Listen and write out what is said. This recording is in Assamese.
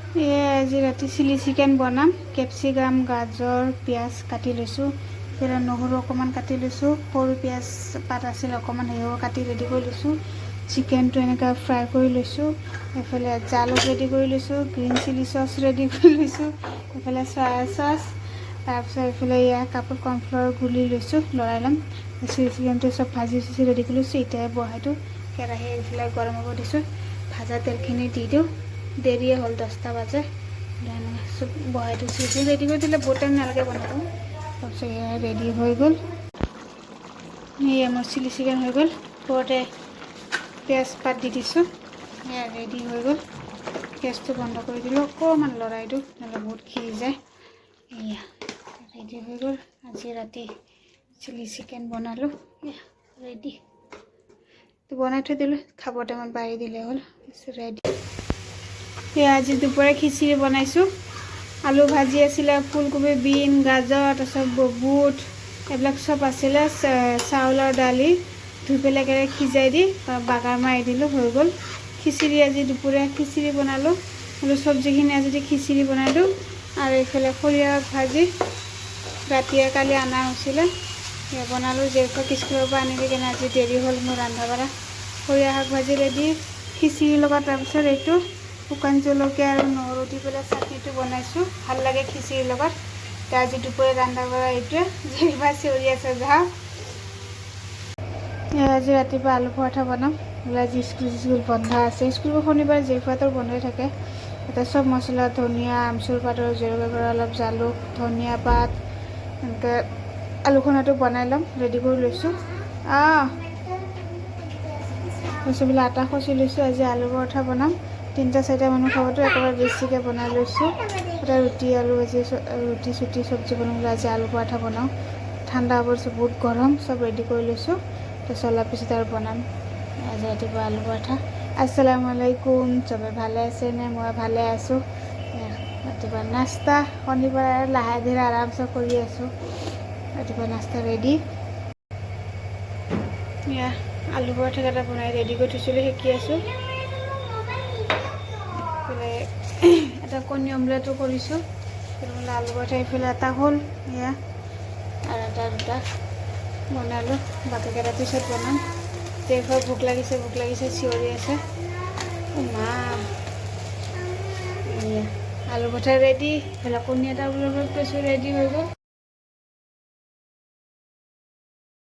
আজি ৰাতি চিলি চিকেন বনাম। কেপচিকাম, গাজৰ, পিঁয়াজ কাটি লৈছোঁ। এইফালে নহৰু অকণমান কাটি লৈছোঁ। সৰু পিঁয়াজ পাত আছিল অকণমান, সেইবোৰ কাটি ৰেডি কৰি লৈছোঁ। চিকেনটো এনেকৈ ফ্ৰাই কৰি লৈছোঁ। এইফালে জালুক ৰেডি কৰি লৈছোঁ। গ্ৰীণ চিলি চচ ৰেডি কৰি লৈছোঁ। এইফালে চয়া চচ, তাৰপিছত এইফালে কাপোৰ কৰ্ণফ্লাৱাৰ গুলি লৈছোঁ, লৰাই ল'ম। চিলি চিকেনটো চব ভাজি চুজি ৰেডি কৰি লৈছোঁ। এতিয়া বহাইটো কেৰাহী এইফালে গৰম হ'ব দিছোঁ। ভাজা তেলখিনি দি দিওঁ। দেৰিয়ে হ'ল, 10টা বাজে। চব বহাই দিছোঁ। ৰেডি কৰি দিলে বহুত টাইম নালাগে বনাব। তাৰপিছত এয়া ৰেডি হৈ গ'ল। এয়া মোৰ চিলি চিকেন হৈ গ'ল। ওপৰতে পিঁয়াজ পাত দি দিছোঁ। এয়া ৰেডি হৈ গ'ল। গেছটো বন্ধ কৰি দিলোঁ। অকণমান লৰাই দিওঁ, নহ'লে বহুত সিজি যায়। এয়া ৰেডি হৈ গ'ল। আজি ৰাতি চিলি চিকেন বনালোঁ। এয়া ৰেডি। বনাই থৈ দিলোঁ, খাব টাইমত বাঢ়ি দিলে হ'ল। ৰেডি। এয়া আজি দুপৰীয়া খিচিৰি বনাইছোঁ। আলু ভাজি আছিলে, ফুলকবি, বিন, গাজৰ, তাৰপিছত বুট এইবিলাক চব আছিলে। চাউলৰ দালি ধুই পেলাই একেবাৰে সিজাই দি বাগাৰ মাৰি দিলোঁ, হৈ গ'ল খিচিৰি। আজি দুপৰীয়া খিচিৰি বনালোঁ। বোলো চব্জিখিনি আজি খিচিৰি বনাই দিওঁ। আৰু এইফালে সৰিয়হ ভাজি ৰাতিয়ে কালি অনা হৈছিলে, সেয়া বনালোঁ। জেঠক স্কুলৰ পৰা আনিলে কেনে আজি দেৰি হ'ল মোৰ ৰন্ধা বঢ়া। সৰিয়হ শাক ভাজি ৰেডি খিচিৰিৰ লগত। তাৰপিছত এইটো শুকান জলকীয়া আৰু নহৰু দি পেলাই চাটনিটো বনাইছোঁ, ভাল লাগে খিচিৰিৰ লগত। এতিয়া আজি দুপৰীয়া ৰন্ধা বঢ়া এইটোৱে। যেনিবা চিঞৰি আছে যাওঁ। আজি ৰাতিপুৱা আলু পৰঠা বনাম। আজি স্কুল বন্ধ আছে। স্কুলবোৰ শনিবাৰ জেঠৰ বন্ধই থাকে। এতিয়া চব মছলা, ধনিয়া, আমচুৰ পাউডাৰ, জলকীয়া গুড়া, অলপ জালুক, ধনিয়া পাত, এনেকৈ আলুখনাটো বনাই ল'ম, ৰেডি কৰি লৈছোঁ। বস্তুবিলাক আটা খচি লৈছোঁ। আজি আলু পৰঠা বনাম। 3-4টা মানুহ খাবতো একেবাৰে বেছিকৈ বনাই লৈছোঁ। এটা ৰুটি আলু ভাজি, ৰুটি চুটি চব্জি বনাবলৈ আজি আলু পৰঠা বনাওঁ। ঠাণ্ডা হ'ব দিছোঁ, বহুত গৰম। চব ৰেডি কৰি লৈছোঁ। তাৰপিছত অলপ পিছত আৰু বনাম। আজি ৰাতিপুৱা আলু পৰঠা। আসসালামু আলাইকুম। চবে ভালে আছেনে? মই ভালে আছোঁ। ৰাতিপুৱা নাস্তা, শনিবাৰ লাহে ধীৰে আৰামছে কৰি আছোঁ। ৰাতিপুৱা নাস্তা ৰেডি। এয়া আলু পৰঠাকেইটা বনাই ৰেডি কৰি থৈছিলোঁ, সেকি আছোঁ। এইফালে এটা কণী অমলেটো কৰিছোঁ। আলু পৰঠা এইফালে এটা হ'ল, এয়া আৰু এটা দুটা বনালোঁ। বাকীকেইটা পিছত বনাম। দেউতাক ভোক লাগিছে চিঞৰি আছে। মা এয়া আলু পৰঠা ৰেডি। এইফালে কণী এটা ওলাব কৈছোঁ, ৰেডি হৈ গ'ল।